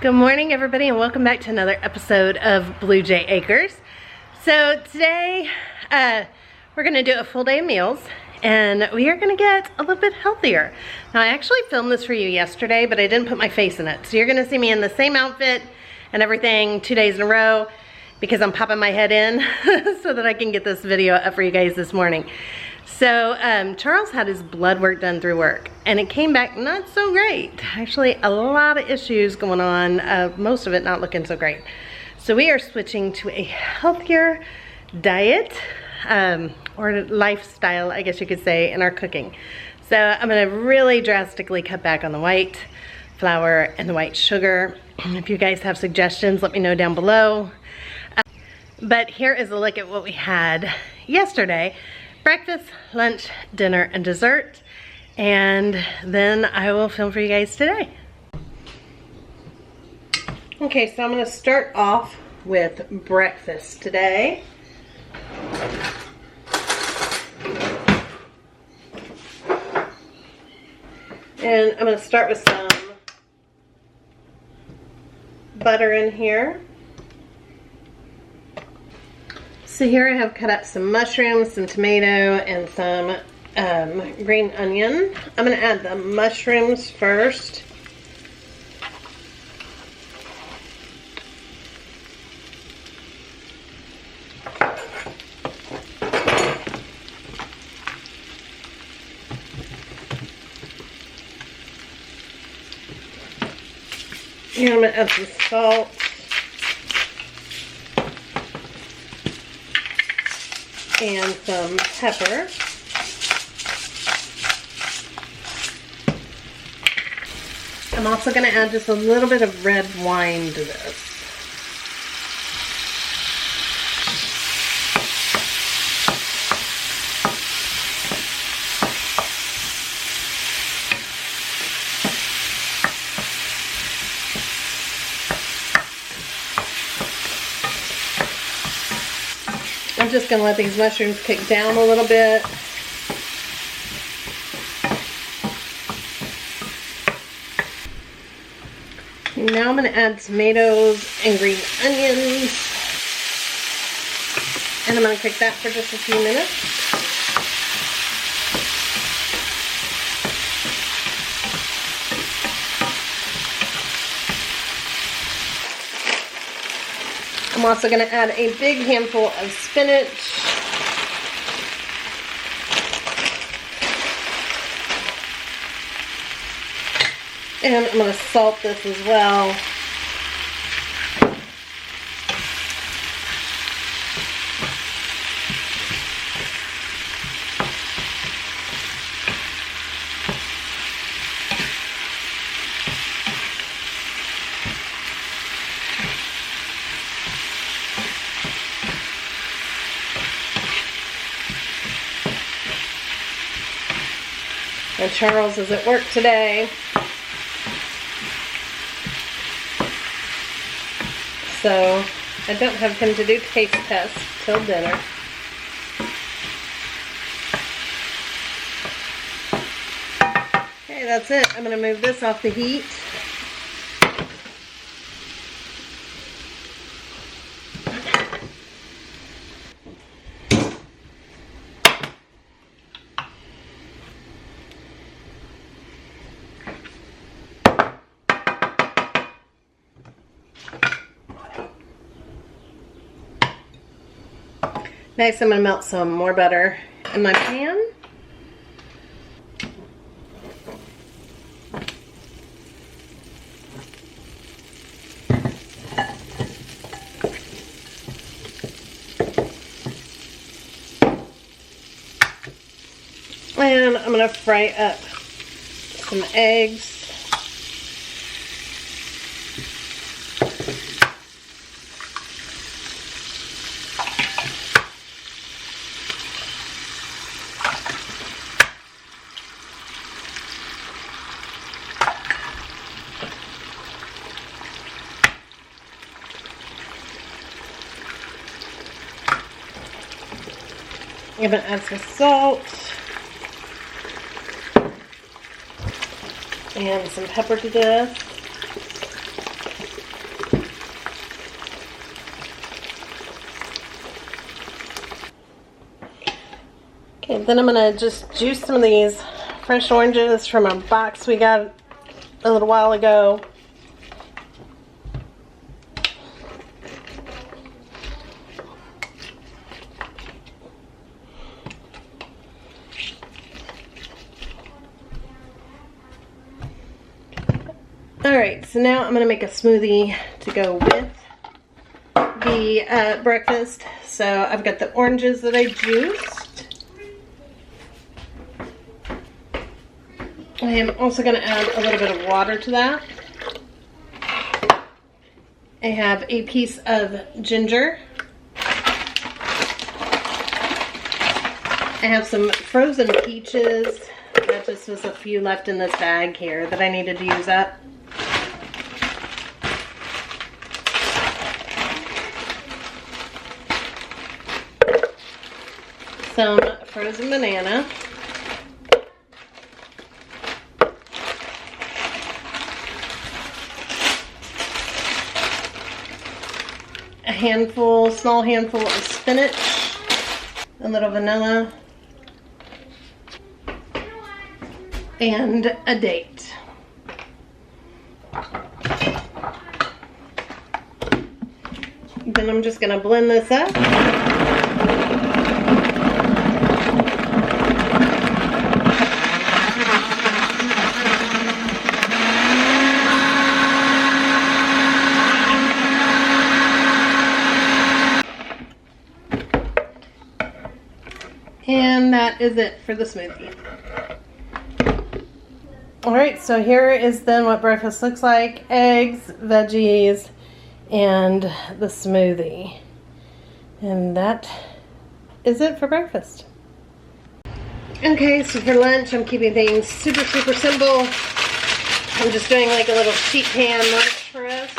Good morning, everybody, and welcome back to another episode of Blue Jay Acres. So today we're going to do a full day of meals, and we are going to get a little bit healthier. Now, I actually filmed this for you yesterday, but I didn't put my face in it. So you're going to see me in the same outfit and everything 2 days in a row because I'm popping my head in so that I can get this video up for you guys this morning. So Charles had his blood work done through work, and it came back not so great. Actually, a lot of issues going on, most of it not looking so great. So we are switching to a healthier diet, or lifestyle, I guess you could say, in our cooking. So I'm gonna really drastically cut back on the white flour and the white sugar. If you guys have suggestions, let me know down below. But here is a look at what we had yesterday. Breakfast, lunch, dinner, and dessert. And then I will film for you guys today. Okay, so I'm gonna start off with breakfast today. And I'm gonna start with some butter in here. So here I have cut up some mushrooms, some tomato, and some green onion. I'm going to add the mushrooms first. And I'm going to add some salt. And some pepper. I'm also going to add just a little bit of red wine to this. I'm just going to let these mushrooms kick down a little bit. Now I'm going to add tomatoes and green onions. And I'm going to cook that for just a few minutes. I'm also going to add a big handful of spinach. And I'm going to salt this as well. And Charles is at work today. So I don't have him to do taste tests till dinner. Okay, that's it. I'm going to move this off the heat. Next, I'm going to melt some more butter in my pan. And I'm going to fry up some eggs. I'm going to add some salt and some pepper to this. Okay, then I'm gonna just juice some of these fresh oranges from a box we got a little while ago. Alright, so now I'm going to make a smoothie to go with the breakfast. So I've got the oranges that I juiced. I am also going to add a little bit of water to that. I have a piece of ginger. I have some frozen peaches. That just was a few left in this bag here that I needed to use up. Some frozen banana. A small handful of spinach, a little vanilla, and a date. Then I'm just going to blend this up. And that is it for the smoothie. Alright, so here is then what breakfast looks like. Eggs, veggies, and the smoothie. And that is it for breakfast. Okay, so for lunch I'm keeping things super simple. I'm just doing like a little sheet pan lunch for us.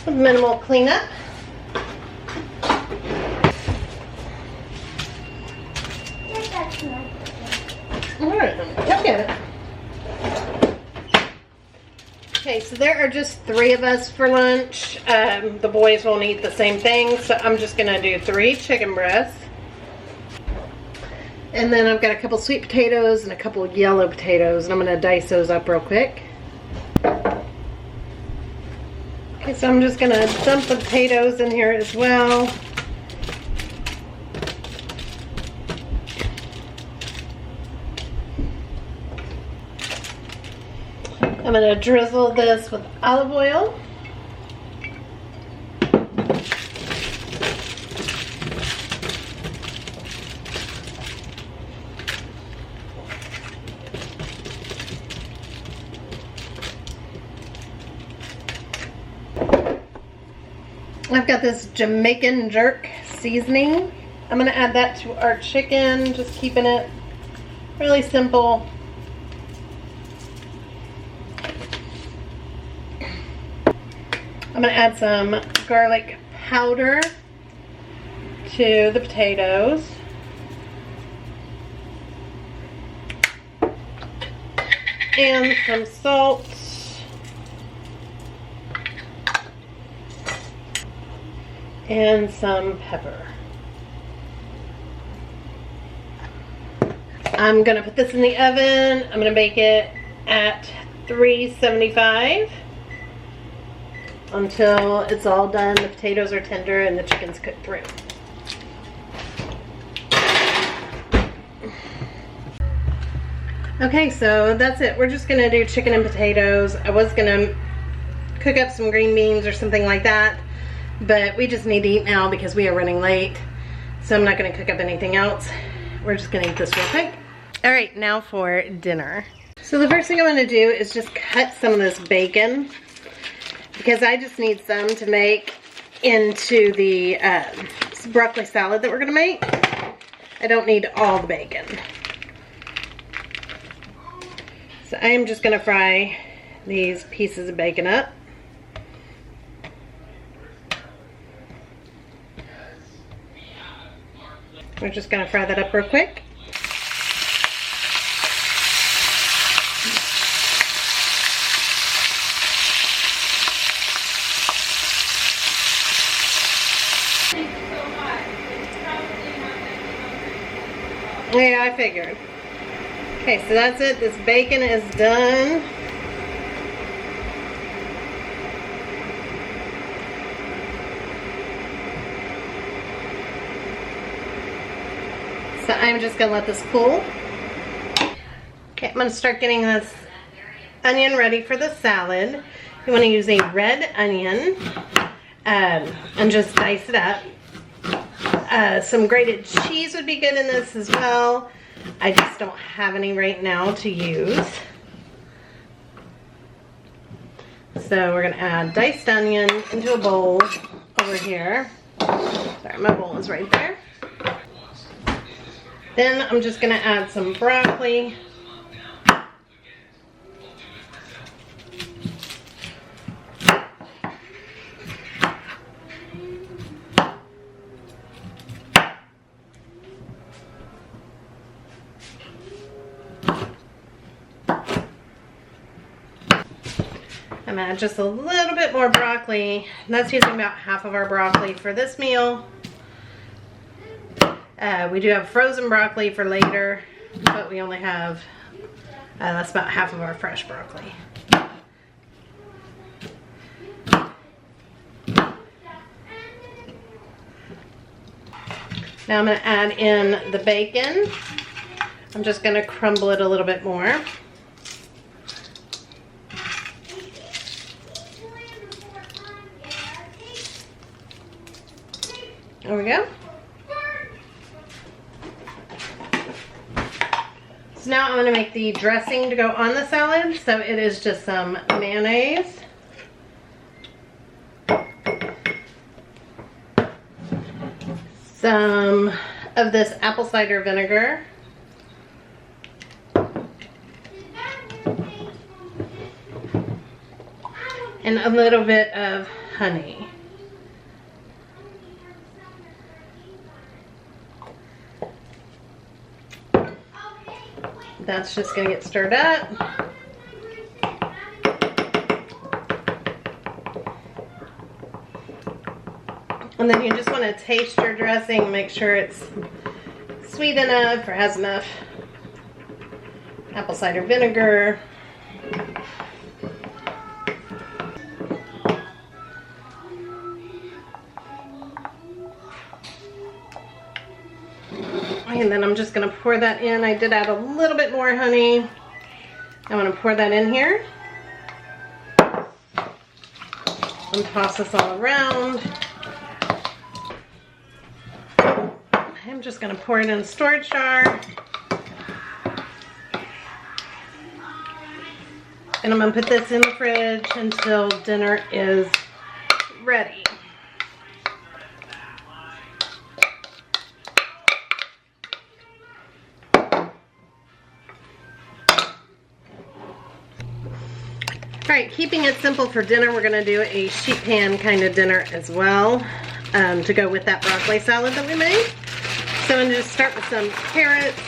With minimal cleanup. Alright, go get it. Okay, so there are just 3 of us for lunch. The boys won't eat the same thing, so I'm just going to do 3 chicken breasts. And then I've got a couple sweet potatoes and a couple yellow potatoes, and I'm going to dice those up real quick. Okay, so I'm just going to dump the potatoes in here as well. I'm going to drizzle this with olive oil. I've got this Jamaican jerk seasoning. I'm going to add that to our chicken, just keeping it really simple. I'm going to add some garlic powder to the potatoes. And some salt. And some pepper. I'm going to put this in the oven. I'm going to bake it at 375. Until it's all done, the potatoes are tender and the chicken's cooked through. Okay, so that's it. We're just gonna do chicken and potatoes. I was gonna cook up some green beans or something like that, but we just need to eat now because we are running late. So I'm not gonna cook up anything else. We're just gonna eat this real quick. All right, now for dinner. So the first thing I'm gonna do is just cut some of this bacon, because I just need some to make into the broccoli salad that we're going to make. I don't need all the bacon. So I am just going to fry these pieces of bacon up. We're just going to fry that up real quick. Yeah, I figured. Okay, so that's it. This bacon is done. So I'm just gonna let this cool. Okay, I'm gonna start getting this onion ready for the salad. You wanna use a red onion and just dice it up. Some grated cheese would be good in this as well. I just don't have any right now to use. So we're gonna add diced onion into a bowl over here. Sorry, my bowl is right there. Then I'm just gonna add some broccoli. I'm gonna add just a little bit more broccoli. That's using about half of our broccoli for this meal. We do have frozen broccoli for later, but we only have, that's about half of our fresh broccoli. Now I'm going to add in the bacon. I'm just going to crumble it a little bit more. There we go. So now I'm going to make the dressing to go on the salad. So it is just some mayonnaise. Some of this apple cider vinegar. And a little bit of honey. That's just going to get stirred up. And then you just want to taste your dressing, make sure it's sweet enough or has enough apple cider vinegar. And then I'm just going to pour that in. I did add a little bit more honey. I'm going to pour that in here. And toss this all around. I'm just going to pour it in a storage jar. And I'm going to put this in the fridge until dinner is ready. Alright, keeping it simple for dinner, we're going to do a sheet pan kind of dinner as well to go with that broccoli salad that we made. So I'm going to just start with some carrots.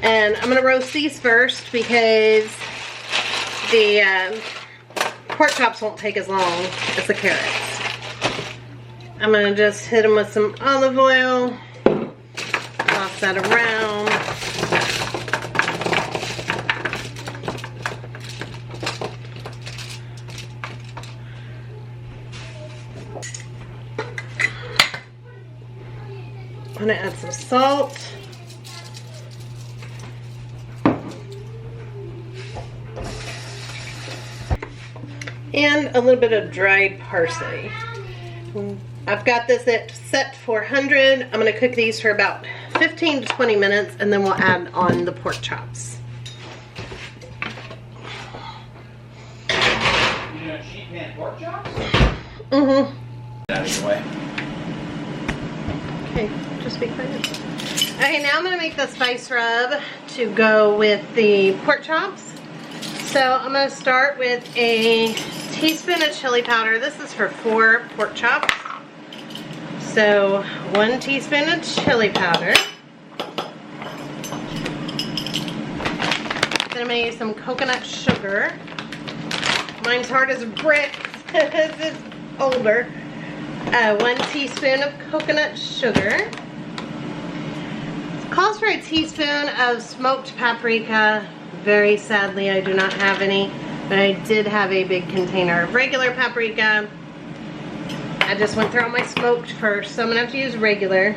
And I'm going to roast these first because the pork chops won't take as long as the carrots. I'm going to just hit them with some olive oil, toss that around. I'm going to add some salt. And a little bit of dried parsley. I've got this at set 400. I'm going to cook these for about 15 to 20 minutes and then we'll add on the pork chops. You know, sheet pan pork chops? Mm-hmm. Out of your way. Okay, just be quiet. Okay, now I'm going to make the spice rub to go with the pork chops. So I'm going to start with a teaspoon of chili powder. This is for 4 pork chops. So 1 teaspoon of chili powder. Then I'm going to use some coconut sugar. Mine's hard as a brick. This is older. 1 teaspoon of coconut sugar. It calls for a teaspoon of smoked paprika. Very sadly, I do not have any, but I did have a big container of regular paprika. I just went through all my smoked first, so I'm gonna have to use regular.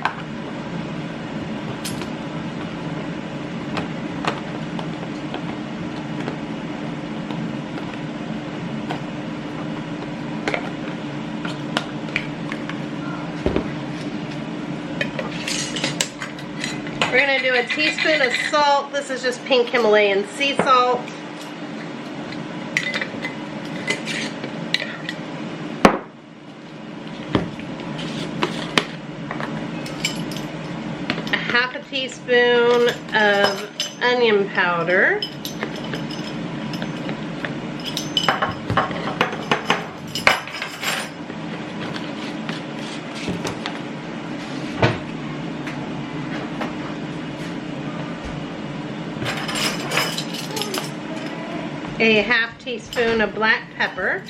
We're gonna do a teaspoon of salt. This is just pink Himalayan sea salt. A half a teaspoon of onion powder. A half teaspoon of black pepper.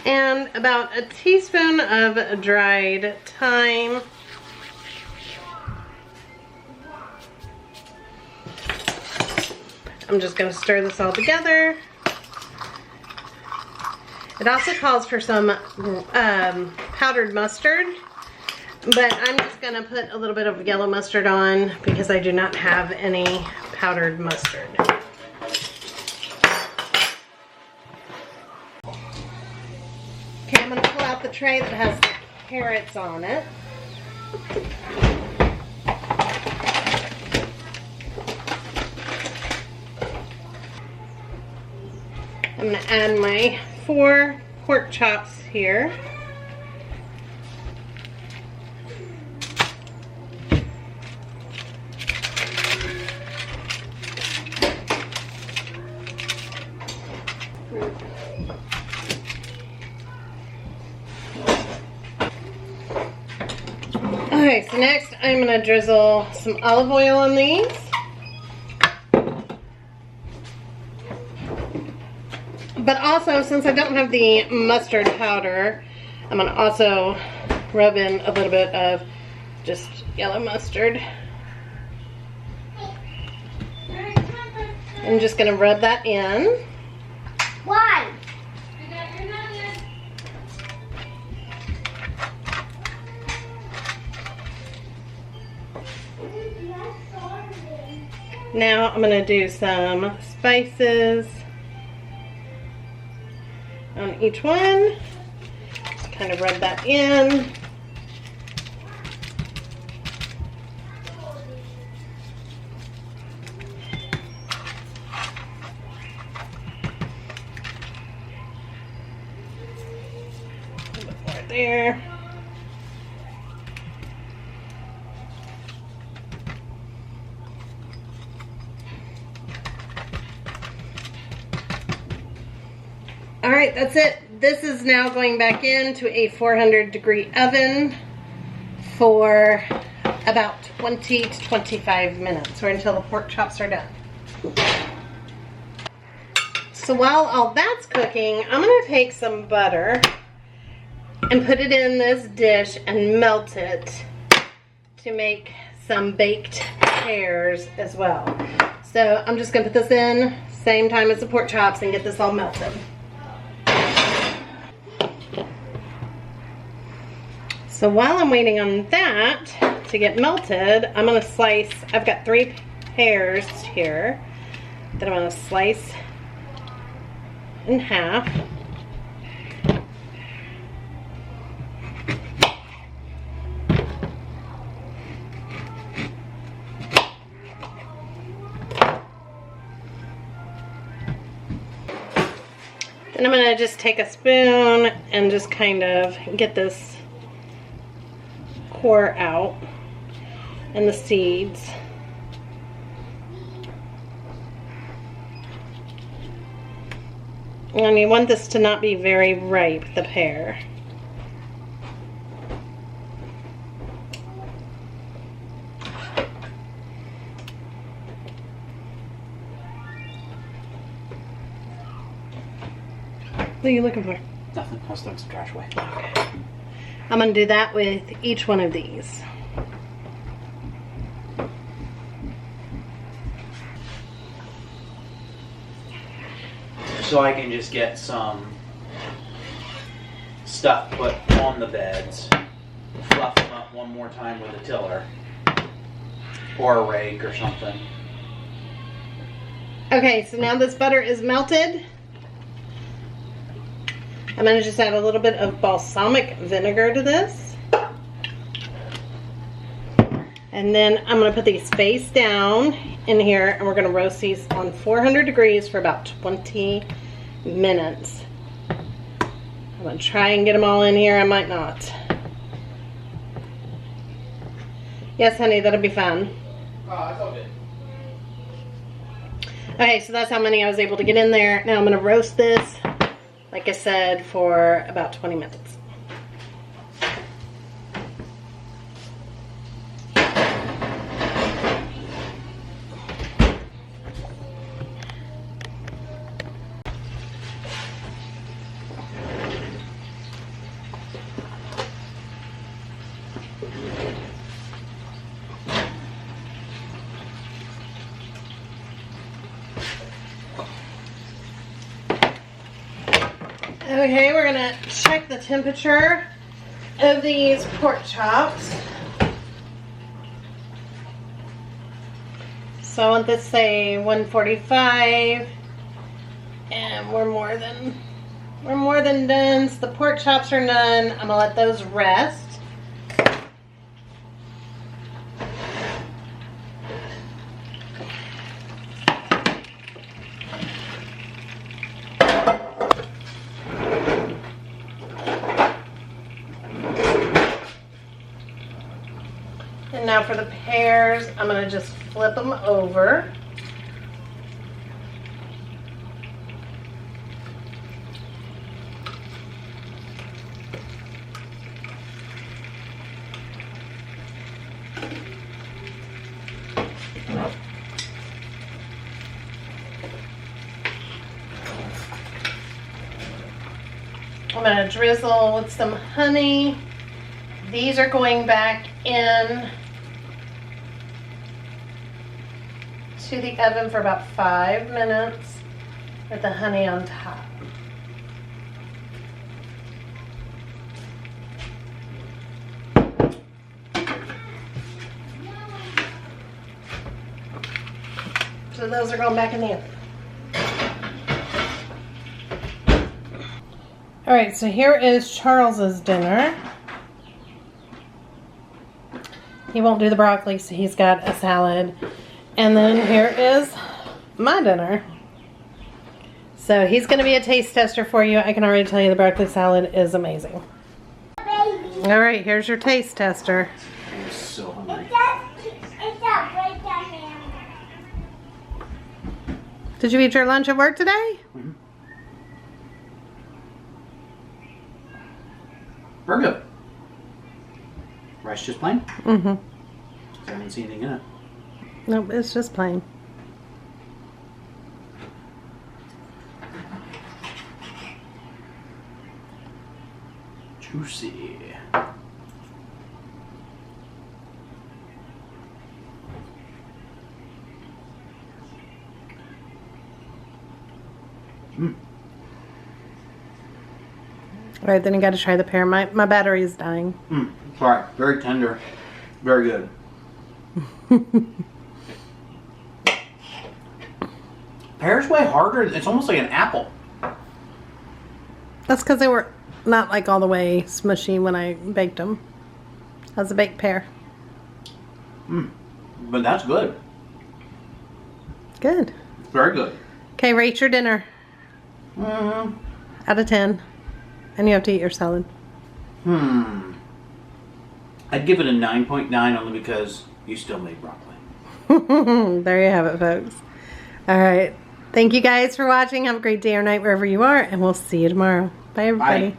And about a teaspoon of dried thyme. I'm just going to stir this all together. It also calls for some powdered mustard, but I'm just going to put a little bit of yellow mustard on because I do not have any powdered mustard. Okay, I'm going to pull out the tray that has the carrots on it. I'm going to add my 4 pork chops here. Okay, so next I'm going to drizzle some olive oil on these. But also, since I don't have the mustard powder, I'm going to also rub in a little bit of just yellow mustard. I'm just going to rub that in. Why? Now I'm going to do some spices on each one. Just kind of rub that in. A little bit more there. Alright, that's it. This is now going back into a 400-degree oven for about 20 to 25 minutes, or until the pork chops are done. So while all that's cooking, I'm going to take some butter and put it in this dish and melt it to make some baked pears as well. So I'm just going to put this in same time as the pork chops and get this all melted. So while I'm waiting on that to get melted, I'm going to slice, I've got 3 pears here that I'm going to slice in half. Then I'm going to just take a spoon and just kind of get this core out and the seeds. And you want this to not be very ripe, the pear. What are you looking for? Nothing. I was throwing some trash away. Okay. I'm going to do that with each one of these. So I can just get some stuff put on the beds, fluff them up one more time with a tiller or a rake or something. Okay, so now this butter is melted. I'm going to just add a little bit of balsamic vinegar to this. And then I'm going to put these face down in here, and we're going to roast these on 400 degrees for about 20 minutes. I'm going to try and get them all in here. I might not. Yes, honey, that'll be fun. Oh, that's all good. Okay, so that's how many I was able to get in there. Now I'm going to roast this, like I said, for about 20 minutes. Okay, we're gonna check the temperature of these pork chops. So I want this to say 145, and we're more than done. So the pork chops are done. I'm gonna let those rest. And now for the pears, I'm going to just flip them over. I'm going to drizzle with some honey. These are going back in to the oven for about 5 minutes with the honey on top. So those are going back in the oven. All right, so here is Charles's dinner. He won't do the broccoli, so he's got a salad. And then here is my dinner. So he's going to be a taste tester for you. I can already tell you the broccoli salad is amazing. Baby. All right, here's your taste tester. I'm so hungry. It's a break down there. Did you eat your lunch at work today? Mm-hmm. Very good. Rice just plain? Mm-hmm. I haven't seen anything in it. Nope, it's just plain. Juicy. Mm. All right, then you got to try the pear. My battery is dying. Mm. Sorry, very tender. Very good. Pear's way harder. It's almost like an apple. That's because they were not like all the way smushy when I baked them. How's a baked pear? Mm. But that's good. Good. Very good. Okay, rate your dinner. Mm. Out of 10. And you have to eat your salad. I'd give it a 9.9 only because you still made broccoli. There you have it, folks. All right. Thank you guys for watching. Have a great day or night wherever you are, and we'll see you tomorrow. Bye, everybody. Bye.